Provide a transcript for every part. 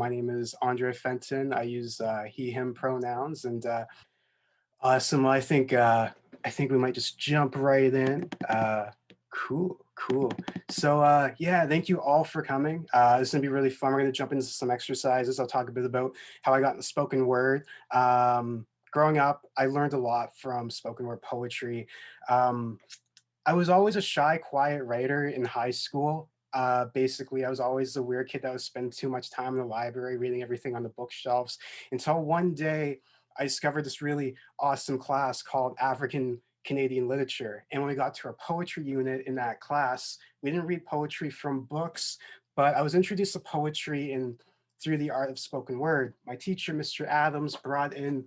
My name is Andre Fenton. I use he, him pronouns, and awesome. I think we might just jump right in. Cool. So yeah, thank you all for coming. This is gonna be really fun. We're gonna jump into some exercises. I'll talk a bit about how I got into spoken word. Growing up, I learned a lot from spoken word poetry. Um, I was always a shy, quiet writer in high school. Basically, I was always the weird kid that would spend too much time in the library reading everything on the bookshelves until one day I discovered this really awesome class called African Canadian Literature. And when we got to our poetry unit in that class, we didn't read poetry from books, but I was introduced to poetry in through the art of spoken word. My teacher, Mr. Adams, brought in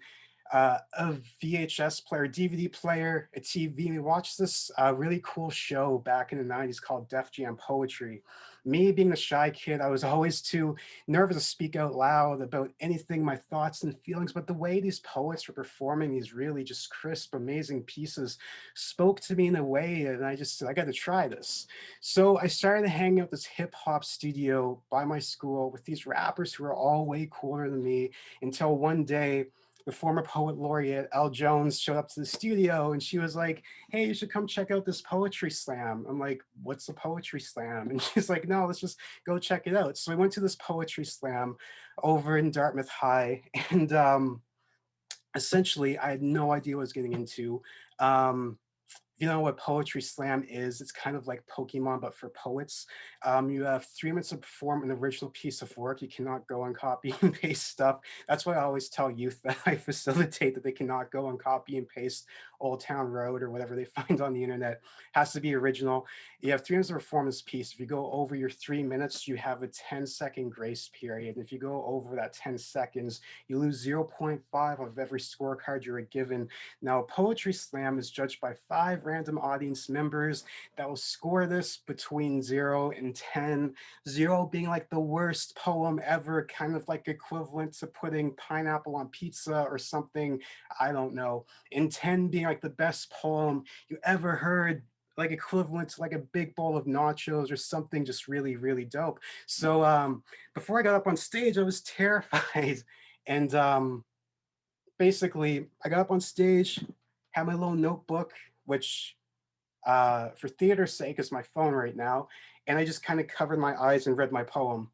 a VHS player, DVD player, a TV. We watched this really cool show back in the 90s called Def Jam Poetry. Me being the shy kid, I was always too nervous to speak out loud about anything, my thoughts and feelings. But the way these poets were performing these really just crisp, amazing pieces spoke to me in a way, and I just said, I got to try this. So I started hanging out this hip hop studio by my school with these rappers who were all way cooler than me until one day the former poet laureate Elle Jones showed up to the studio and she was like, "Hey, you should come check out this poetry slam." I'm like, "What's a poetry slam?" And she's like, "No, let's just go check it out." So we went to this poetry slam over in Dartmouth High, and essentially I had no idea what I was getting into. Um, if you know what poetry slam is, it's kind of like Pokemon, but for poets. You have 3 minutes to perform an original piece of work. You cannot go and copy and paste stuff. That's why I always tell youth that I facilitate that they cannot go and copy and paste Old Town Road or whatever they find on the internet. It has to be original. You have 3 minutes to perform this piece. If you go over your 3 minutes, you have a 10-second grace period. And if you go over that 10 seconds, you lose zero point 0.5 of every scorecard you were given. Now, a poetry slam is judged by 5 random audience members that will score this between 0 and 10. 0 being like the worst poem ever, kind of like equivalent to putting pineapple on pizza or something, I don't know. And 10 being like the best poem you ever heard, like equivalent to like a big bowl of nachos or something just really, really dope. So before I got up on stage, I was terrified. And basically, I got up on stage, had my little notebook, which for theater's sake is my phone right now, and I just kind of covered my eyes and read my poem.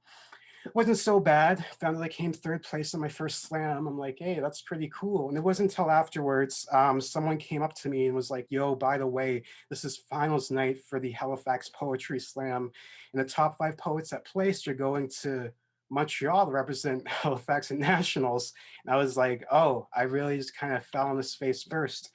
It wasn't so bad. Found that I came third place in my first slam. I'm like, hey, that's pretty cool. And it wasn't until afterwards, someone came up to me and was like, yo, by the way, this is finals night for the Halifax Poetry Slam. And the top 5 poets that placed are going to Montreal to represent Halifax at nationals. And I was like, oh, I really just kind of fell on this face first.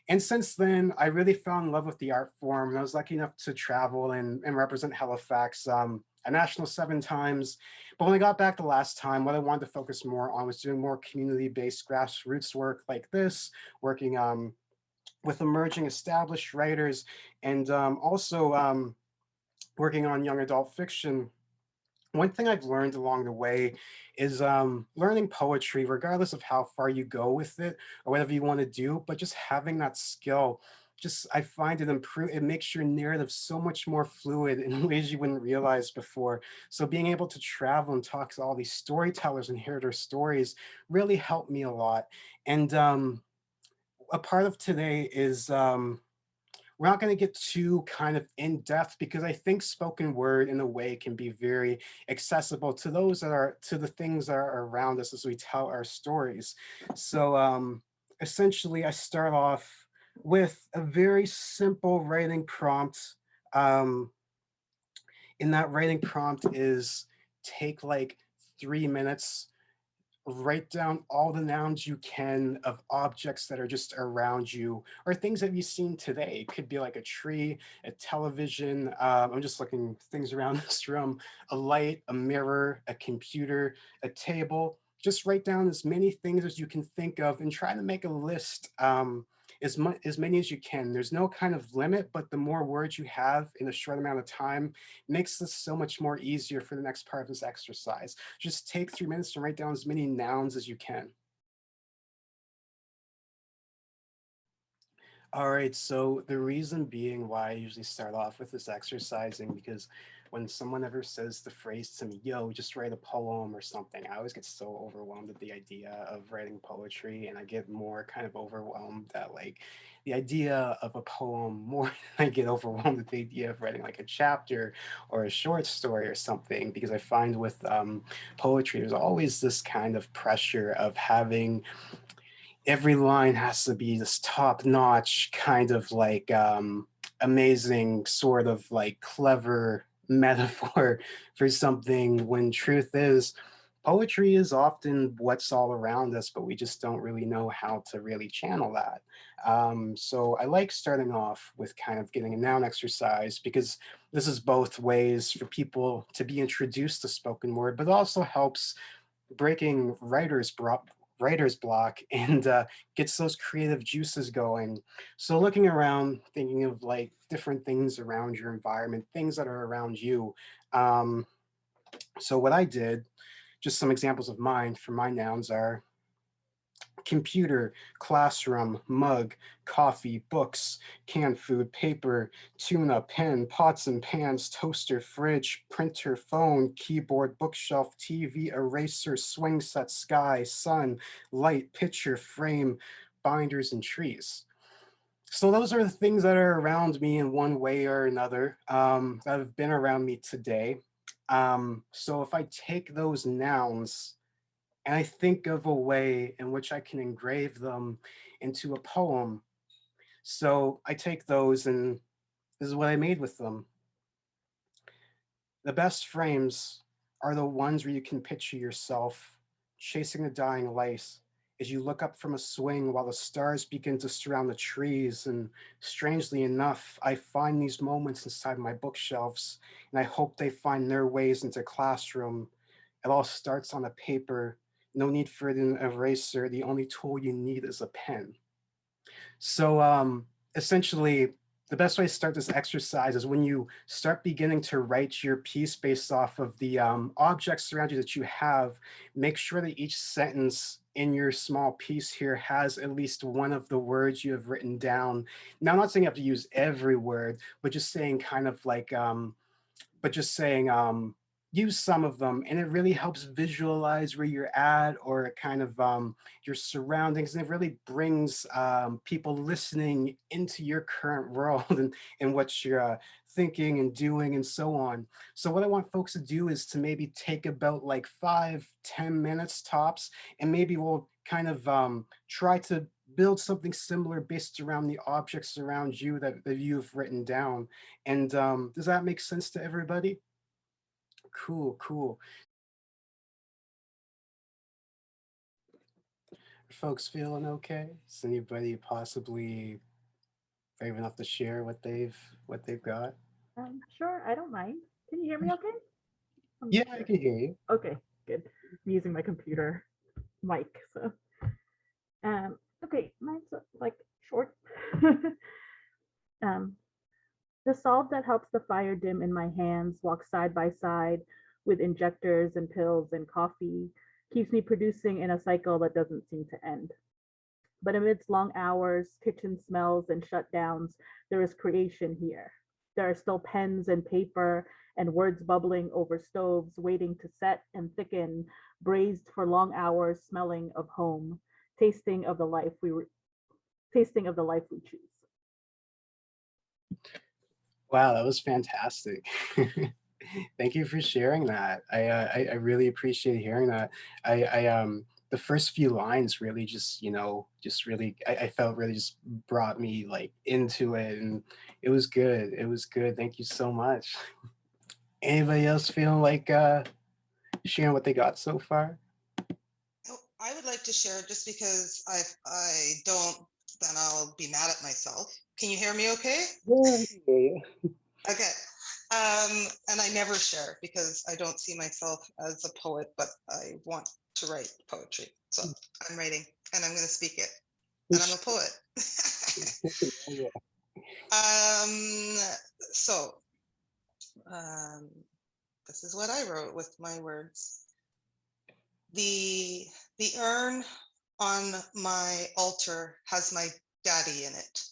And since then, I really fell in love with the art form. And I was lucky enough to travel and represent Halifax a national 7 times. But when I got back the last time, what I wanted to focus more on was doing more community-based grassroots work like this, working with emerging established writers, and also working on young adult fiction. One thing I've learned along the way is learning poetry, regardless of how far you go with it or whatever you want to do, but just having that skill, just I find it makes your narrative so much more fluid in ways you wouldn't realize before. So being able to travel and talk to all these storytellers and hear their stories really helped me a lot. And a part of today is we're not going to get too kind of in depth because I think spoken word in a way can be very accessible to those that are to the things that are around us as we tell our stories. So essentially, I start off with a very simple writing prompt. Um, and that writing prompt is take like 3 minutes, write down all the nouns you can of objects that are just around you or things that you've seen today. It could be like a tree, a television. I'm just looking things around this room, a light, a mirror, a computer, a table. Just write down as many things as you can think of and try to make a list as many as you can. There's no kind of limit, but the more words you have in a short amount of time makes this so much more easier for the next part of this exercise. Just take 3 minutes to write down as many nouns as you can. All right, so the reason being why I usually start off with this exercising because when someone ever says the phrase to me, yo, just write a poem or something, I always get so overwhelmed at the idea of writing poetry. And I get more kind of overwhelmed at like the idea of a poem more than I get overwhelmed at the idea of writing like a chapter or a short story or something. Because I find with poetry, there's always this kind of pressure of having every line has to be this top notch kind of like amazing sort of like clever metaphor for something, when truth is poetry is often what's all around us, but we just don't really know how to really channel that. So I like starting off with kind of getting a noun exercise, because this is both ways for people to be introduced to spoken word, but also helps breaking writer's block and gets those creative juices going. So looking around, thinking of like different things around your environment, things that are around you. Um, so what I did, just some examples of mine for my nouns are computer, classroom, mug, coffee, books, canned food, paper, tuna, pen, pots and pans, toaster, fridge, printer, phone, keyboard, bookshelf, TV, eraser, swing set, sky, sun, light, picture, frame, binders, and trees. So those are the things that are around me in one way or another, that have been around me today. So if I take those nouns and I think of a way in which I can engrave them into a poem. So I take those, and this is what I made with them. The best frames are the ones where you can picture yourself chasing a dying light as you look up from a swing while the stars begin to surround the trees. And strangely enough, I find these moments inside my bookshelves, and I hope they find their ways into classroom. It all starts on a paper. No need for an eraser. The only tool you need is a pen. So essentially, the best way to start this exercise is when you start beginning to write your piece based off of the objects around you that you have, make sure that each sentence in your small piece here has at least one of the words you have written down. Now, I'm not saying you have to use every word, but just saying kind of like, but just saying use some of them, and it really helps visualize where you're at, or kind of your surroundings, and it really brings people listening into your current world and what you're thinking and doing and so on. So what I want folks to do is to maybe take about like 5-10 minutes tops, and maybe we'll kind of try to build something similar based around the objects around you that you've written down. And does that make sense to everybody? Cool, cool. Are folks feeling okay? Is anybody possibly brave enough to share what they've got? Sure, I don't mind. Can you hear me okay? I'm Yeah, not I sure. can hear you. Okay, good. I'm using my computer mic, so okay, mine's like short. um, the solve that helps the fire dim in my hands, walk side by side with injectors and pills and coffee, keeps me producing in a cycle that doesn't seem to end. But amidst long hours, kitchen smells, and shutdowns, there is creation here. There are still pens and paper and words bubbling over stoves, waiting to set and thicken, braised for long hours, smelling of home, tasting of the life we tasting of the life we choose. Wow, that was fantastic. Thank you for sharing that. I really appreciate hearing that. The first few lines really just, just really, I felt really just brought me like into it, and it was good. It was good. Thank you so much. Anybody else feeling like sharing what they got so far? Oh, I would like to share just because I don't, then I'll be mad at myself. Can you hear me okay? Yeah. Okay. And I never share because I don't see myself as a poet, but I want to write poetry. So I'm writing and I'm going to speak it. And I'm a poet. So this is what I wrote with my words. The urn on my altar has my daddy in it.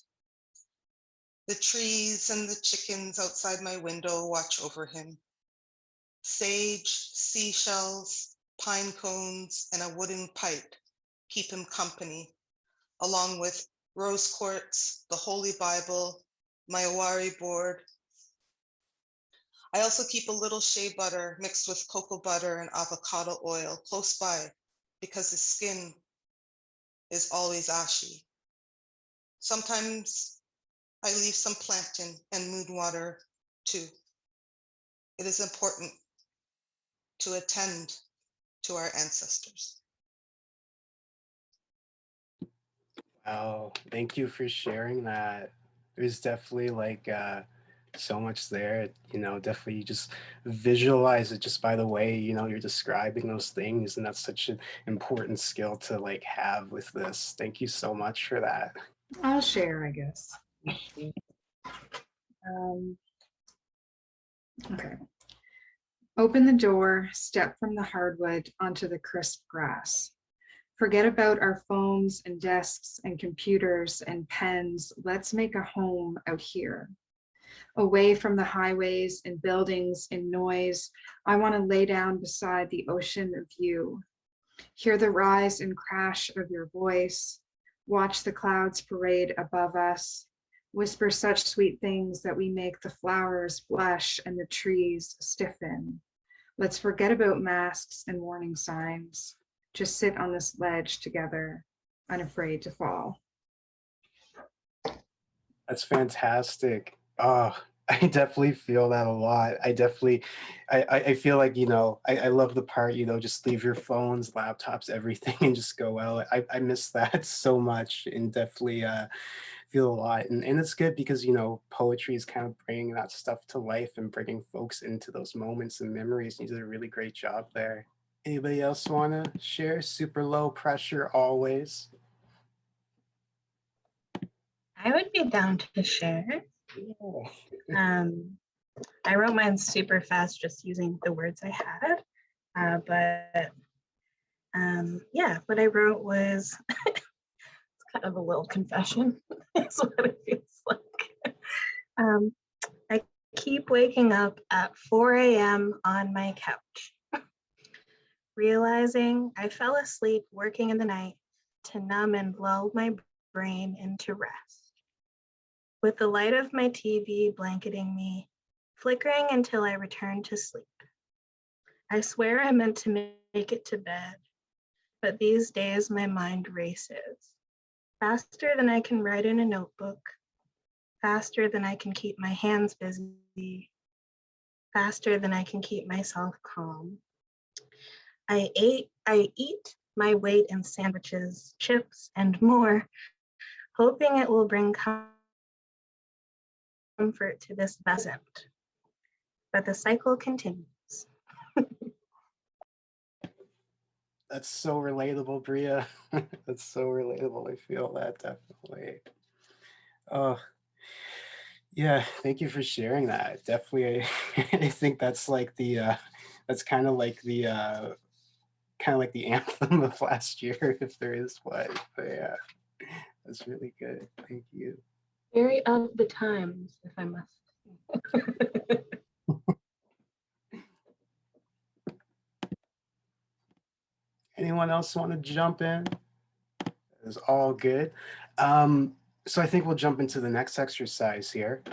The trees and the chickens outside my window watch over him. Sage, seashells, pine cones, and a wooden pipe keep him company, along with rose quartz, the Holy Bible, my Awari board. I also keep a little shea butter mixed with cocoa butter and avocado oil close by because his skin is always ashy. Sometimes I leave some plantain and moon water too. It is important to attend to our ancestors. Wow, thank you for sharing that. There's definitely like so much there, you know, definitely you just visualize it just by the way, you know, you're describing those things, and that's such an important skill to like have with this. Thank you so much for that. I'll share, I guess. Okay. Open the door, step from the hardwood onto the crisp grass. Forget about our phones and desks and computers and pens. Let's make a home out here. Away from the highways and buildings and noise, I want to lay down beside the ocean of you. Hear the rise and crash of your voice. Watch the clouds parade above us. Whisper such sweet things that we make the flowers blush and the trees stiffen. Let's forget about masks and warning signs. Just sit on this ledge together, unafraid to fall. That's fantastic. Oh, I definitely feel that a lot. I feel like, you know, I love the part, you know, just leave your phones, laptops, everything and just go out. I miss that so much, and definitely feel a lot. And it's good because, you know, poetry is kind of bringing that stuff to life and bringing folks into those moments and memories. You did a really great job there. Anybody else want to share? Super low pressure always. I would be down to share. Yeah. I wrote mine super fast just using the words I had, yeah, what I wrote was it's kind of a little confession. It's what it feels like. I keep waking up at 4 a.m. on my couch, realizing I fell asleep working in the night to numb and lull my brain into rest. With the light of my TV blanketing me, flickering until I return to sleep. I swear I meant to make it to bed, but these days my mind races, faster than I can write in a notebook, faster than I can keep my hands busy, faster than I can keep myself calm. I eat my weight in sandwiches, chips, and more, hoping it will bring comfort to this doesn't, but the cycle continues. That's so relatable, Bria. That's so relatable. I feel that definitely. Oh, yeah. Thank you for sharing that. Definitely, I think that's like the that's kind of like the anthem of last year, if there is one. But yeah, that's really good. Thank you. Very of the times, if I must. Anyone else want to jump in? It's all good. So I think we'll jump into the next exercise here.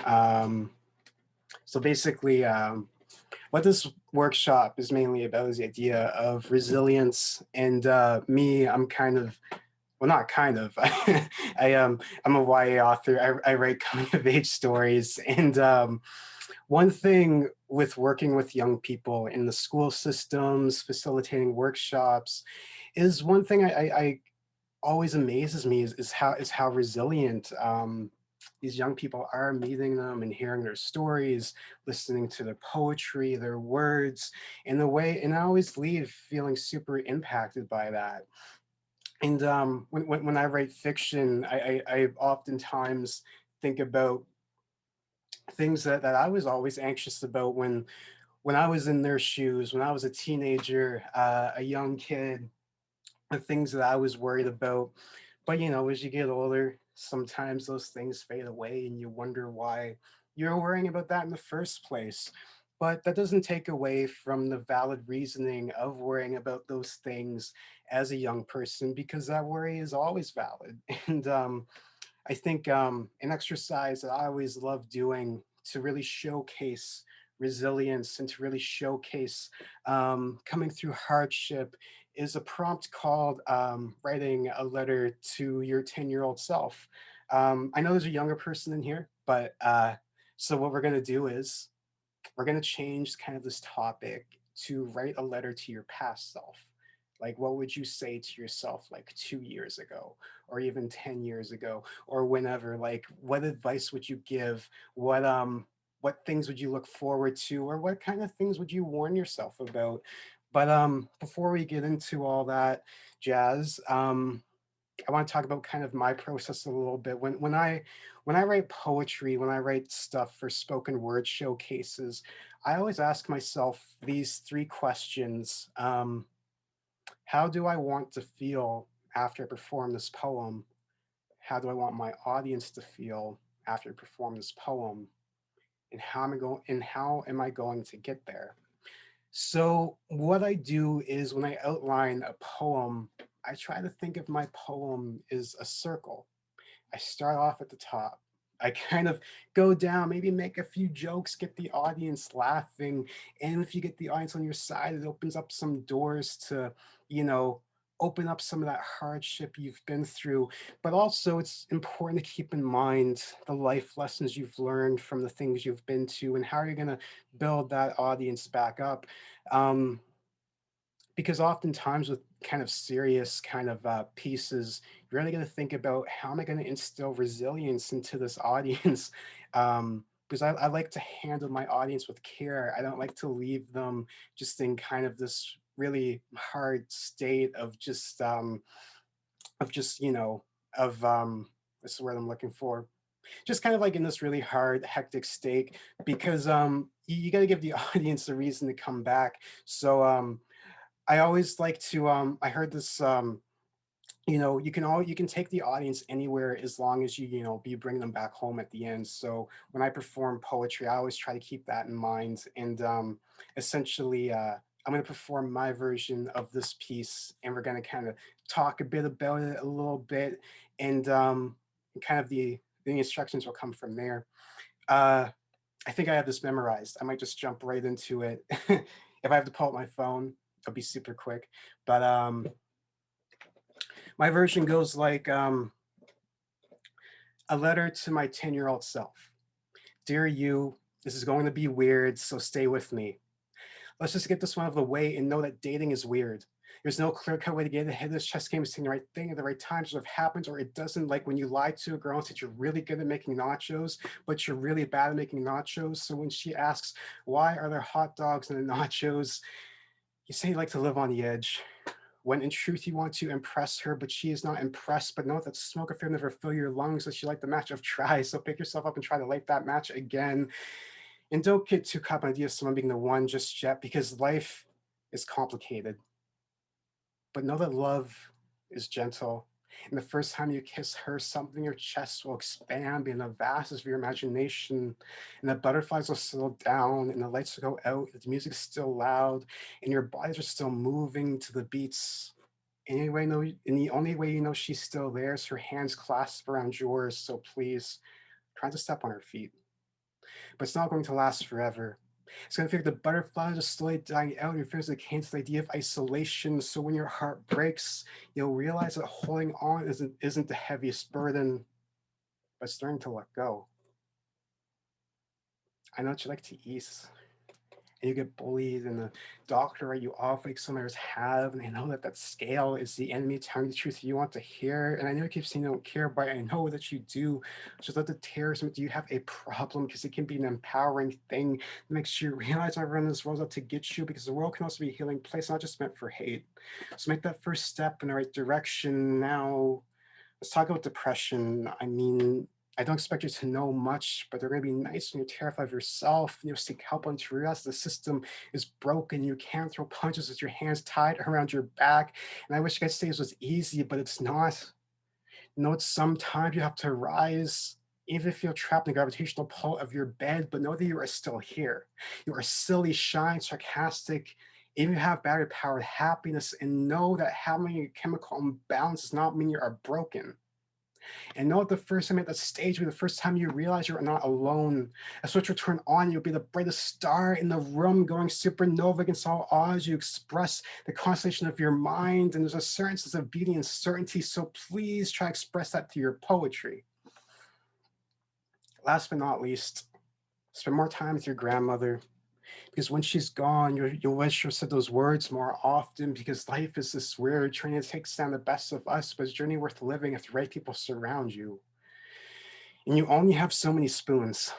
So basically, what this workshop is mainly about is the idea of resilience. And I'm kind of, well, not kind of. I'm a YA author. I write coming of age stories, and one thing with working with young people in the school systems, facilitating workshops, is one thing I always amazes me is how resilient these young people are, meeting them and hearing their stories, listening to their poetry, their words, in the way, and I always leave feeling super impacted by that. And when I write fiction, I oftentimes think about things that I was always anxious about when I was in their shoes, when I was a teenager, a young kid, the things that I was worried about. But you know, as you get older, sometimes those things fade away and you wonder why you're worrying about that in the first place. But that doesn't take away from the valid reasoning of worrying about those things as a young person, because that worry is always valid. And I think an exercise that I always love doing to really showcase resilience and to really showcase coming through hardship is a prompt called writing a letter to your 10-year-old self. I know there's a younger person in here, but so what we're going to do is we're going to change kind of this topic to write a letter to your past self. Like, what would you say to yourself like 2 years ago, or even 10 years ago, or whenever? Like, what advice would you give? What things would you look forward to, or what kind of things would you warn yourself about? But before we get into all that jazz, I want to talk about kind of my process a little bit. When I write poetry, when I write stuff for spoken word showcases, I always ask myself these three questions. How do I want to feel after I perform this poem? How do I want my audience to feel after I perform this poem? And how am I going to get there? So what I do is when I outline a poem, I try to think of my poem as a circle. I start off at the top. I kind of go down, maybe make a few jokes, get the audience laughing. And if you get the audience on your side, it opens up some doors to, you know, open up some of that hardship you've been through. But also, it's important to keep in mind the life lessons you've learned from the things you've been to and how you're going to build that audience back up. Um, because oftentimes with kind of serious kind of pieces, you're really going to think about how am I going to instill resilience into this audience. Because I like to handle my audience with care. I don't like to leave them just in kind of this really hard state of just of what's the word I'm looking for, just kind of like in this really hard hectic state, because you got to give the audience a reason to come back. So I always like to I heard this you can take the audience anywhere as long as you bring them back home at the end. So when I perform poetry, I always try to keep that in mind. And essentially I'm going to perform my version of this piece, and we're going to kind of talk a bit about it a little bit, and kind of the instructions will come from there. I think I have this memorized. I might just jump right into it. If I have to pull out my phone, it'll be super quick. But my version goes like a letter to my 10-year-old self. Dear you, this is going to be weird, so stay with me. Let's just get this one out of the way and know that dating is weird. There's no clear-cut way to get ahead of this chess game. Is saying the right thing at the right time sort of happens, or it doesn't. Like when you lie to a girl and said you're really good at making nachos, but you're really bad at making nachos. So when she asks, why are there hot dogs in the nachos? You say you like to live on the edge. When in truth you want to impress her, but she is not impressed. But know that smoke affair never fill your lungs, so she like the match of try. So pick yourself up and try to light that match again. And don't get too caught up on the idea of someone being the one just yet, because life is complicated. But know that love is gentle. And the first time you kiss her, something in your chest will expand beyond the vastness of your imagination. And the butterflies will settle down, and the lights will go out, and the music's still loud, and your bodies are still moving to the beats. And the only way you know she's still there is her hands clasped around yours. So please, try to step on her feet. But it's not going to last forever. It's going to feel like the butterflies are slowly dying out, and your fears against the idea of isolation. So when your heart breaks, you'll realize that holding on isn't the heaviest burden, but starting to let go. I know what you like to eat, and you get bullied, and the doctor write you off like some others have, and I know that that scale is the enemy telling the truth you want to hear. And I know you keep saying you don't care, but I know that you do. Just let the terrorism, do you have a problem? Because it can be an empowering thing that makes you realize everyone in this world's out to get you, because the world can also be a healing place, not just meant for hate. So make that first step in the right direction. Now let's talk about depression. I mean, I don't expect you to know much, but they're going to be nice when you're terrified of yourself. Seek help once you realize the system is broken. You can't throw punches with your hands tied around your back. And I wish I could say this was easy, but it's not. Sometimes you have to rise even if you're trapped in the gravitational pull of your bed, but know that you are still here. You are silly, shy, sarcastic, even if you have battery powered happiness, and know that having a chemical imbalance does not mean you are broken. And know that the first time at that stage will be the first time you realize you're not alone. A switch will turn on, you'll be the brightest star in the room, going supernova against all odds. You express the constellation of your mind, and there's a certain sense of beauty and certainty. So please try to express that through your poetry. Last but not least, spend more time with your grandmother, because when she's gone, you'll wish you said those words more often, because life is this weird trying to take down the best of us, but it's a journey worth living if the right people surround you. And you only have so many spoons.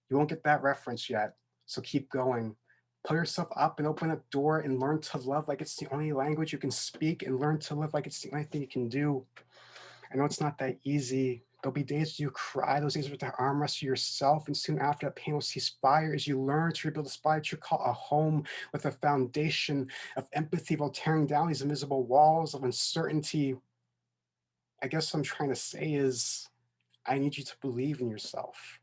You won't get that reference yet, so keep going. Pull yourself up and open a door and learn to love like it's the only language you can speak, and learn to live like it's the only thing you can do. I know it's not that easy. There'll be days you cry, those days with the arm wrestle yourself, and soon after that pain will cease fire as you learn to rebuild a spot that you call a home, with a foundation of empathy while tearing down these invisible walls of uncertainty. I guess what I'm trying to say is, I need you to believe in yourself.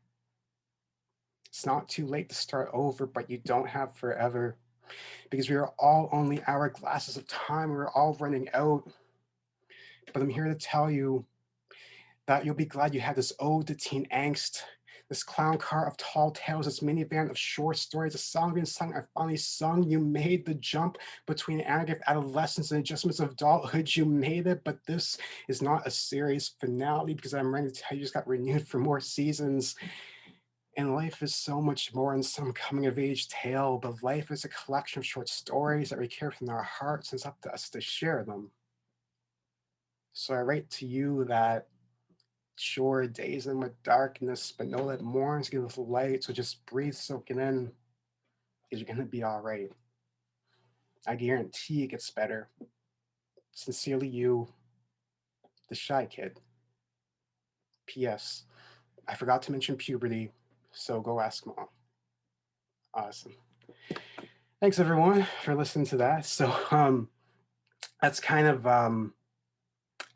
It's not too late to start over, but you don't have forever, because we are all only hourglasses of time. We're all running out. But I'm here to tell you that you'll be glad you had this ode to teen angst, this clown car of tall tales, this minivan of short stories, a song being sung I finally sung. You made the jump between ANNAKA of adolescence and adjustments of adulthood. You made it, but this is not a series finale, because I'm ready to tell you just got renewed for more seasons. And life is so much more than some coming of age tale, but life is a collection of short stories that we carry from our hearts, and it's up to us to share them. So I write to you that, sure, days in with darkness, but know that mornings give us light. So just breathe, soak it in, because you're gonna be all right. I guarantee it gets better. Sincerely you, the shy kid. P.S. I forgot to mention puberty, so go ask mom. Awesome. Thanks everyone for listening to that. So that's kind of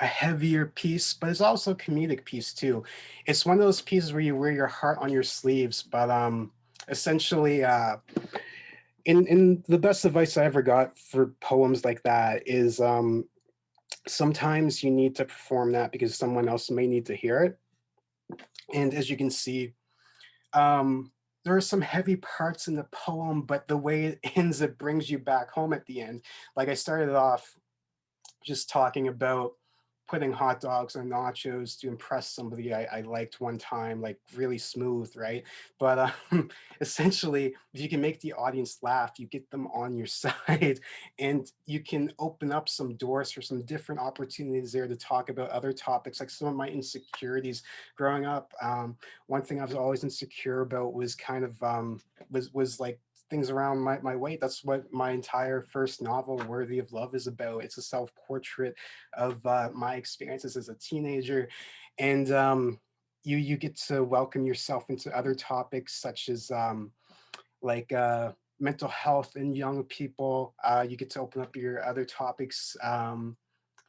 a heavier piece, but it's also a comedic piece too. It's one of those pieces where you wear your heart on your sleeves, but essentially in the best advice I ever got for poems like that is sometimes you need to perform that because someone else may need to hear it. And as you can see, there are some heavy parts in the poem, but the way it ends, it brings you back home at the end. Like I started off just talking about putting hot dogs on nachos to impress somebody I liked one time, like really smooth, right? But essentially, if you can make the audience laugh, you get them on your side, and you can open up some doors for some different opportunities there to talk about other topics, like some of my insecurities growing up. One thing I was always insecure about was kind of was like things around my weight. That's what my entire first novel, Worthy of Love, is about. It's a self-portrait of my experiences as a teenager. And you get to welcome yourself into other topics such as like mental health in young people. You get to open up your other topics,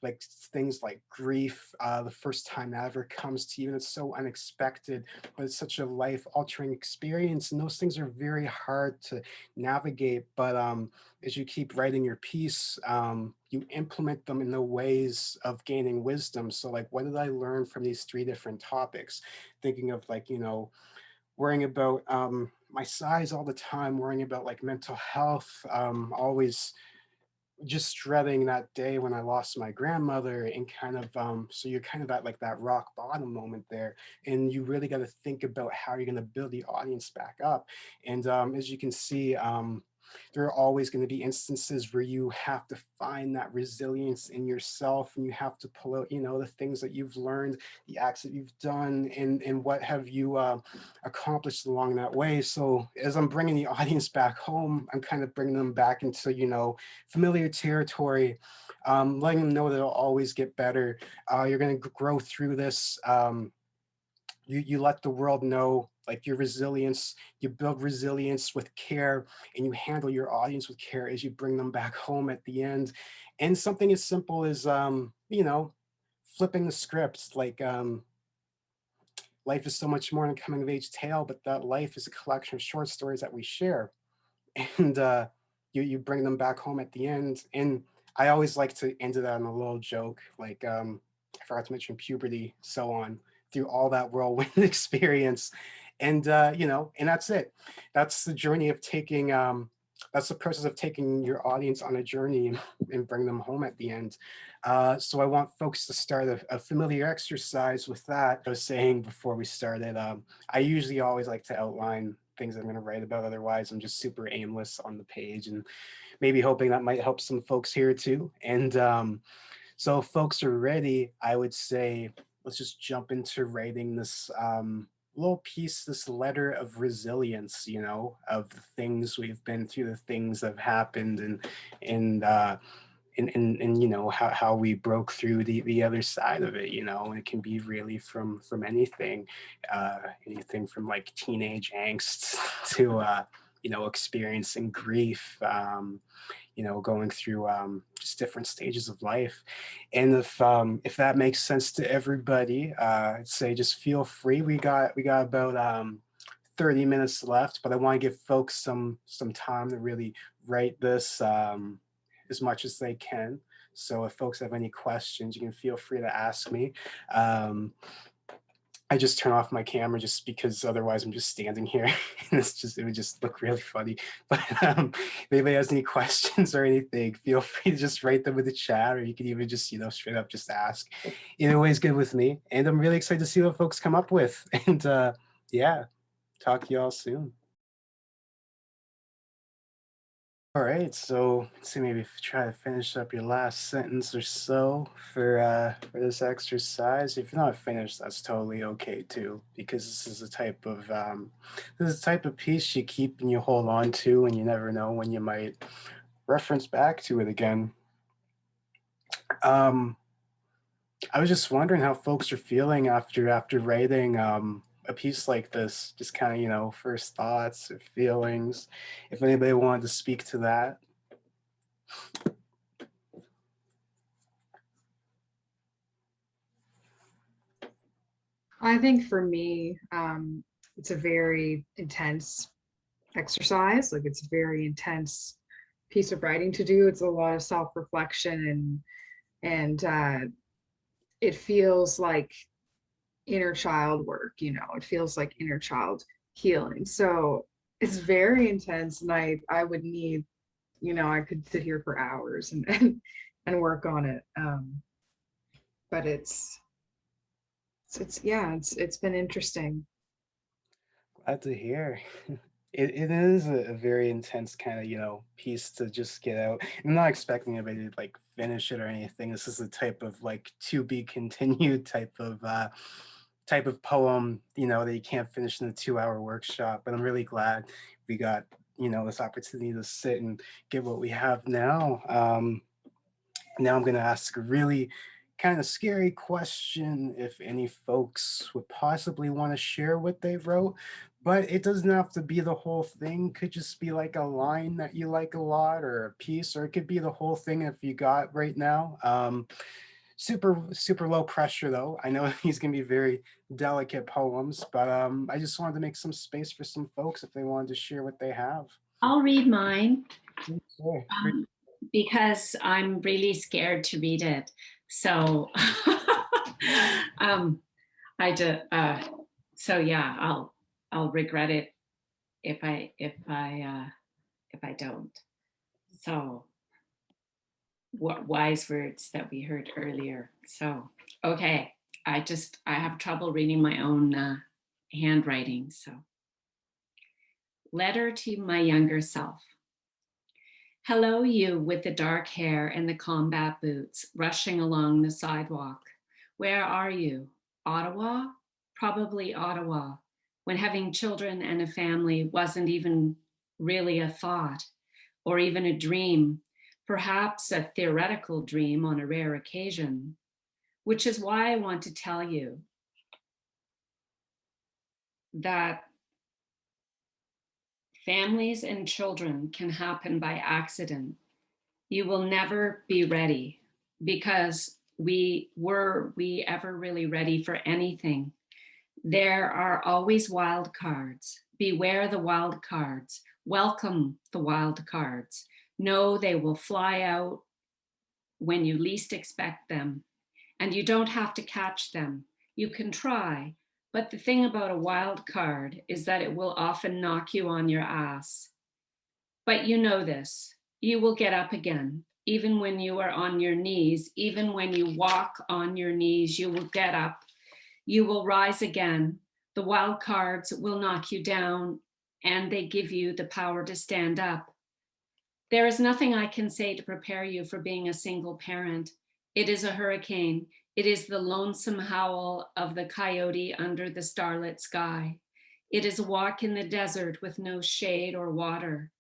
like things like grief, the first time that ever comes to you, and it's so unexpected, but it's such a life-altering experience, and those things are very hard to navigate. But as you keep writing your piece, you implement them in the ways of gaining wisdom. So like, what did I learn from these 3 different topics? Thinking of like, worrying about my size all the time, worrying about like mental health, always just dreading that day when I lost my grandmother, and kind of so you're kind of at like that rock bottom moment there, and you really got to think about how you're going to build the audience back up. And as you can see, there are always going to be instances where you have to find that resilience in yourself, and you have to pull out, the things that you've learned, the acts that you've done, and what have you accomplished along that way. So as I'm bringing the audience back home, I'm kind of bringing them back into, familiar territory, letting them know that it'll always get better. You're going to grow through this. You let the world know like your resilience, you build resilience with care, and you handle your audience with care as you bring them back home at the end. And something as simple as, flipping the script, like, life is so much more than a coming of age tale, but that life is a collection of short stories that we share. And you bring them back home at the end. And I always like to end it on a little joke, like I forgot to mention puberty, so on, through all that whirlwind experience. And and that's it. That's the journey of taking that's the process of taking your audience on a journey and bring them home at the end. So I want folks to start a familiar exercise with that. I was saying before we started, I usually always like to outline things I'm going to write about. Otherwise, I'm just super aimless on the page, and maybe hoping that might help some folks here too. And so if folks are ready, I would say, let's just jump into writing this little piece, this letter of resilience, of the things we've been through, the things that have happened, and how we broke through the other side of it, and it can be really from anything, anything from like teenage angst to experiencing grief, going through just different stages of life. And if that makes sense to everybody, I'd say just feel free. We got about 30 minutes left, but I want to give folks some time to really write this as much as they can. So if folks have any questions, you can feel free to ask me. I just turn off my camera just because otherwise I'm just standing here and it would just look really funny. But if anybody has any questions or anything, feel free to just write them in the chat, or you can even just, straight up just ask. Either way is good with me. And I'm really excited to see what folks come up with. And yeah, talk to you all soon. All right, so let's see, maybe try to finish up your last sentence or so for this exercise. If you're not finished, that's totally okay too, because this is a type of piece you keep and you hold on to, and you never know when you might reference back to it again. I was just wondering how folks are feeling after writing a piece like this, just kind of, first thoughts or feelings, if anybody wanted to speak to that. I think for me, it's a very intense exercise. Like, it's a very intense piece of writing to do. It's a lot of self-reflection, and it feels like inner child work, it feels like inner child healing. So it's very intense, and I would need, I could sit here for hours and work on it. But it's been interesting. Glad to hear. It is a very intense kind of, piece to just get out. I'm not expecting anybody to like finish it or anything. This is the type of like to be continued type of poem, that you can't finish in a 2-hour workshop. But I'm really glad we got, this opportunity to sit and get what we have now. Now I'm gonna ask a really kind of scary question, if any folks would possibly want to share what they wrote, but it doesn't have to be the whole thing. Could just be like a line that you like a lot, or a piece, or it could be the whole thing if you got right now. Super low pressure though. I know these can be very delicate poems, but I just wanted to make some space for some folks if they wanted to share what they have. I'll read mine. Sure. Because I'm really scared to read it. So so yeah, I'll regret it if I don't. So what wise words that we heard earlier. So okay, I have trouble reading my own handwriting. So, letter to my younger self. Hello, you with the dark hair and the combat boots rushing along the sidewalk. Where are you? Ottawa? Probably Ottawa, when having children and a family wasn't even really a thought or even a dream, perhaps a theoretical dream on a rare occasion, which is why I want to tell you that families and children can happen by accident. You will never be ready, because were we ever really ready for anything? There are always wild cards. Beware the wild cards. Welcome the wild cards. Know they will fly out when you least expect them. And you don't have to catch them. You can try. But the thing about a wild card is that it will often knock you on your ass. But you know this. You will get up again. Even when you are on your knees, even when you walk on your knees, you will get up. You will rise again. The wild cards will knock you down, and they give you the power to stand up. There is nothing I can say to prepare you for being a single parent. It is a hurricane. It is the lonesome howl of the coyote under the starlit sky. It is a walk in the desert with no shade or water.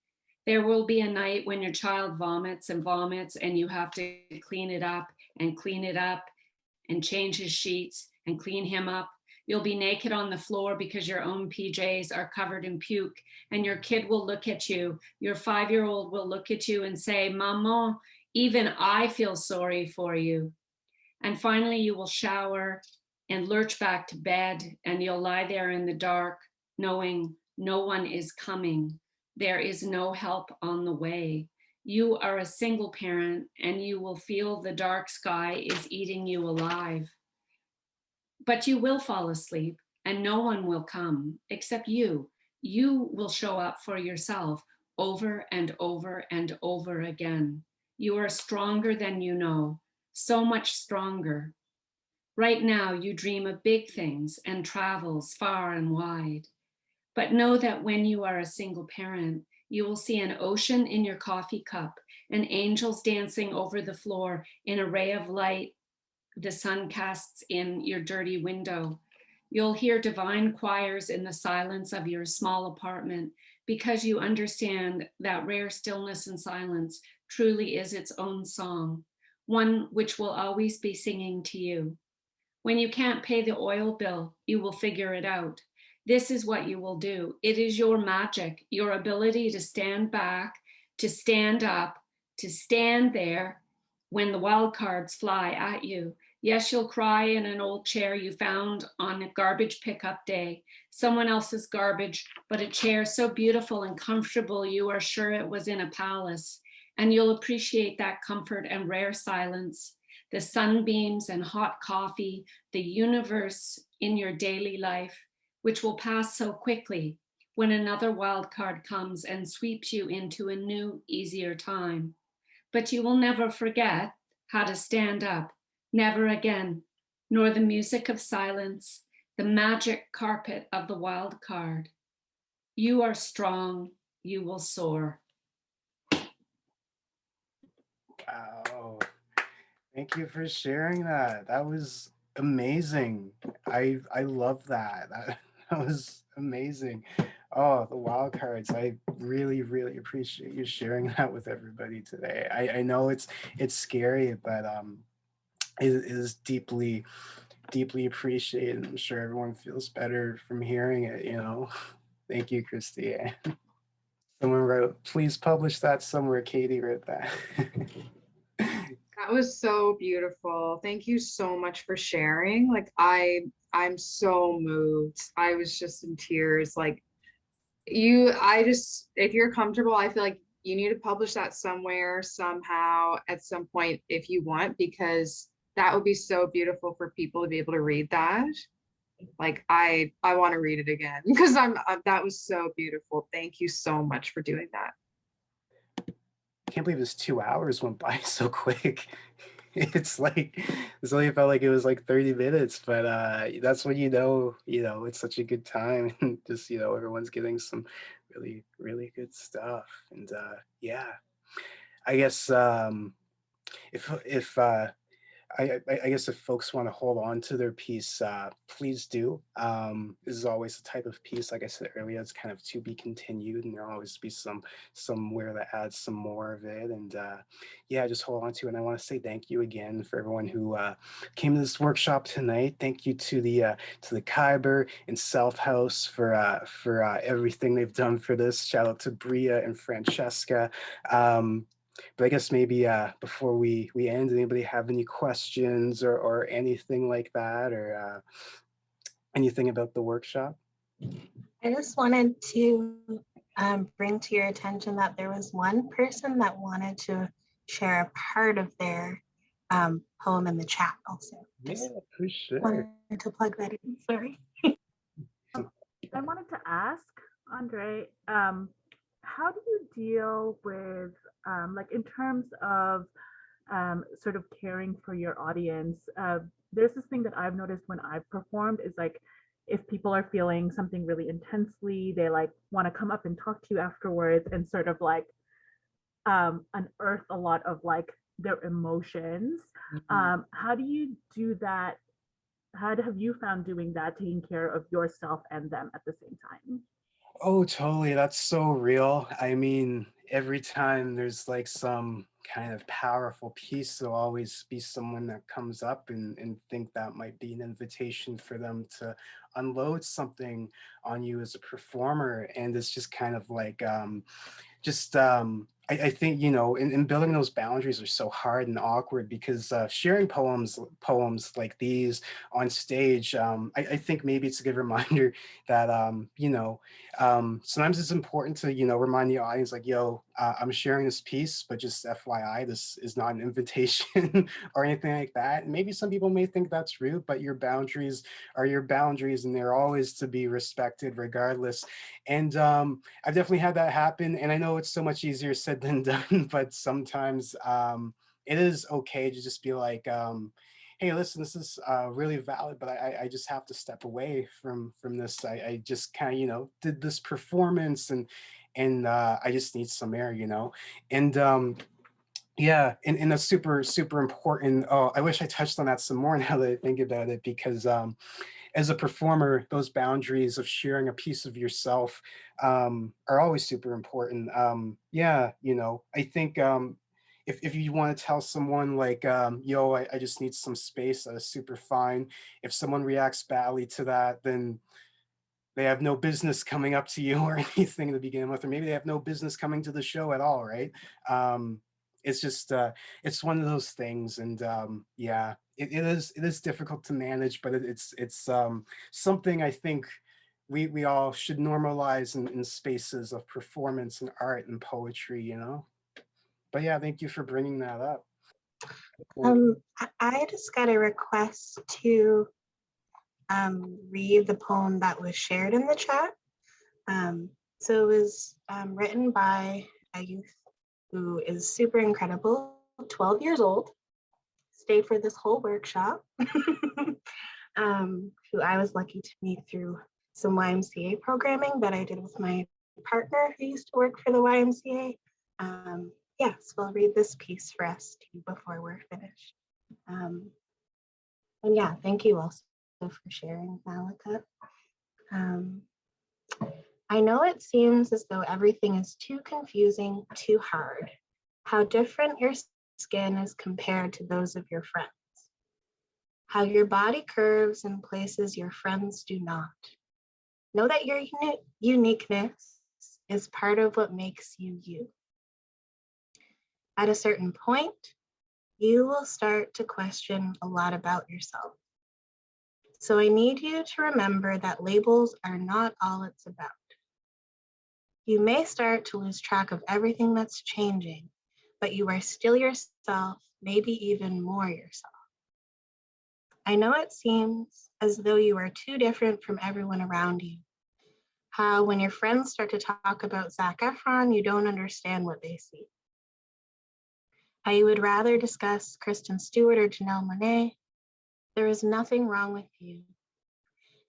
There will be a night when your child vomits and you have to clean it up and change his sheets and clean him up. You'll be naked on the floor because your own PJs are covered in puke, and your kid will look at you. Your 5-year-old will look at you and say, Maman, even I feel sorry for you. And finally, you will shower and lurch back to bed, and you'll lie there in the dark, knowing no one is coming. There is no help on the way. You are a single parent, and you will feel the dark sky is eating you alive. But you will fall asleep, and no one will come except you. You will show up for yourself over and over and over again. You are stronger than you know, so much stronger. Right now, you dream of big things and travels far and wide. But know that when you are a single parent, you will see an ocean in your coffee cup and angels dancing over the floor in a ray of light the sun casts in your dirty window. You'll hear divine choirs in the silence of your small apartment because you understand that rare stillness and silence truly is its own song, one which will always be singing to you. When you can't pay the oil bill, you will figure it out. This is what you will do. It is your magic, your ability to stand back, to stand up, to stand there when the wild cards fly at you. Yes, you'll cry in an old chair you found on a garbage pickup day, someone else's garbage, but a chair so beautiful and comfortable you are sure it was in a palace. And you'll appreciate that comfort and rare silence, the sunbeams and hot coffee, the universe in your daily life, which will pass so quickly when another wild card comes and sweeps you into a new, easier time. But you will never forget how to stand up, never again, nor the music of silence, the magic carpet of the wild card. You are strong, you will soar. Wow. Thank you for sharing that. That was amazing. I love that. That was amazing. Oh, the wild cards. I really, really appreciate you sharing that with everybody today. I know it's scary, but it is deeply, deeply appreciated. I'm sure everyone feels better from hearing it, you know. Thank you, Christy-Ann. Someone wrote, please publish that somewhere. Katie wrote that. That was so beautiful. Thank you so much for sharing. Like I'm so moved. I was just in tears. Like if you're comfortable, I feel like you need to publish that somewhere, somehow, at some point if you want, because that would be so beautiful for people to be able to read that. Like I want to read it again because that was so beautiful. Thank you so much for doing that. I can't believe this 2 hours went by so quick. It's only felt like it was like 30 minutes, but that's when you know, it's such a good time and just, everyone's getting some really, really good stuff. And yeah, I guess if I guess if folks want to hold on to their piece, please do. This is always the type of piece, like I said earlier, it's kind of to be continued, and there'll always be somewhere that adds some more of it. And yeah, just hold on to it. And I want to say thank you again for everyone who came to this workshop tonight. Thank you to the Khyber and South House for everything they've done for this. Shout out to Bria and Francesca. But I guess maybe before we end, anybody have any questions or anything like that? Or Anything about the workshop? I just wanted to bring to your attention that there was one person that wanted to share a part of their poem in the chat also. Just for sure. wanted to plug that in, sorry. I wanted to ask, Andre, how do you deal with, like in terms of sort of caring for your audience? There's this thing that I've noticed when I've performed is like, if people are feeling something really intensely, they like want to come up and talk to you afterwards and sort of like unearth a lot of like their emotions. How do you do that? How have you found doing that, taking care of yourself and them at the same time? Oh, totally. That's so real. I mean, every time there's like some kind of powerful piece, there'll always be someone that comes up and think that might be an invitation for them to unload something on you as a performer. And it's just kind of like, I think, you know, in building those boundaries are so hard and awkward because sharing poems like these on stage, I think maybe it's a good reminder that, you know, sometimes it's important to, you know, remind the audience like, yo, I'm sharing this piece, but just FYI, this is not an invitation or anything like that. And maybe some people may think that's rude, but your boundaries are your boundaries and they're always to be respected regardless. And I've definitely had that happen. And I know it's so much easier said than done, but sometimes it is okay to just be like, hey, listen, this is really valid, but I just have to step away from this. I just kind of, you know, did this performance and I just need some air, you know? And yeah, and that's super, super important. Oh, I wish I touched on that some more now that I think about it, because as a performer, those boundaries of sharing a piece of yourself are always super important. Yeah, you know, I think if you want to tell someone like, yo, I just need some space, that is super fine. If someone reacts badly to that, then they have no business coming up to you or anything to begin with, or maybe they have no business coming to the show at all, right? It's just, it's one of those things. And yeah, it is difficult to manage, but it's something I think we all should normalize in spaces of performance and art and poetry, you know? But yeah, thank you for bringing that up. I just got a request to read the poem that was shared in the chat. So it was written by a youth who is super incredible, 12 years old, stayed for this whole workshop, who I was lucky to meet through some YMCA programming that I did with my partner who used to work for the YMCA. Yeah, so I'll read this piece for us too before we're finished. And yeah, thank you also for sharing, Malika. I know it seems as though everything is too confusing, too hard. How different your skin is compared to those of your friends. How your body curves in places your friends do not. Know that your uniqueness is part of what makes you you. At a certain point, you will start to question a lot about yourself. So I need you to remember that labels are not all it's about. You may start to lose track of everything that's changing, but you are still yourself, maybe even more yourself. I know it seems as though you are too different from everyone around you. How when your friends start to talk about Zac Efron, you don't understand what they see. How you would rather discuss Kristen Stewart or Janelle Monáe. There is nothing wrong with you.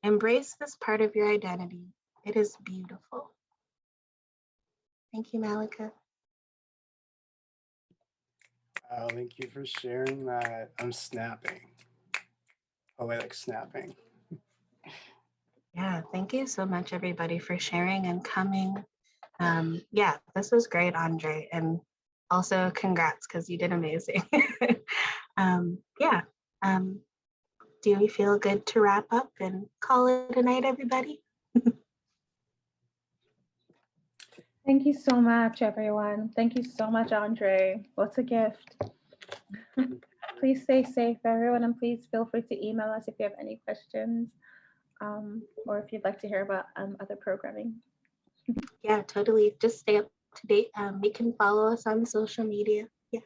Embrace this part of your identity. It is beautiful. Thank you, Malika. Thank you for sharing that. I'm snapping. Poetic snapping. Yeah, thank you so much, everybody, for sharing and coming. Yeah, this was great, Andre, and also congrats because you did amazing. Yeah, do we feel good to wrap up and call it a night, everybody? Thank you so much, everyone. Thank you so much, Andre. What a gift. Please stay safe, everyone, and please feel free to email us if you have any questions. or if you'd like to hear about other programming. Yeah, totally. Just stay up to date. You can follow us on social media. Yeah.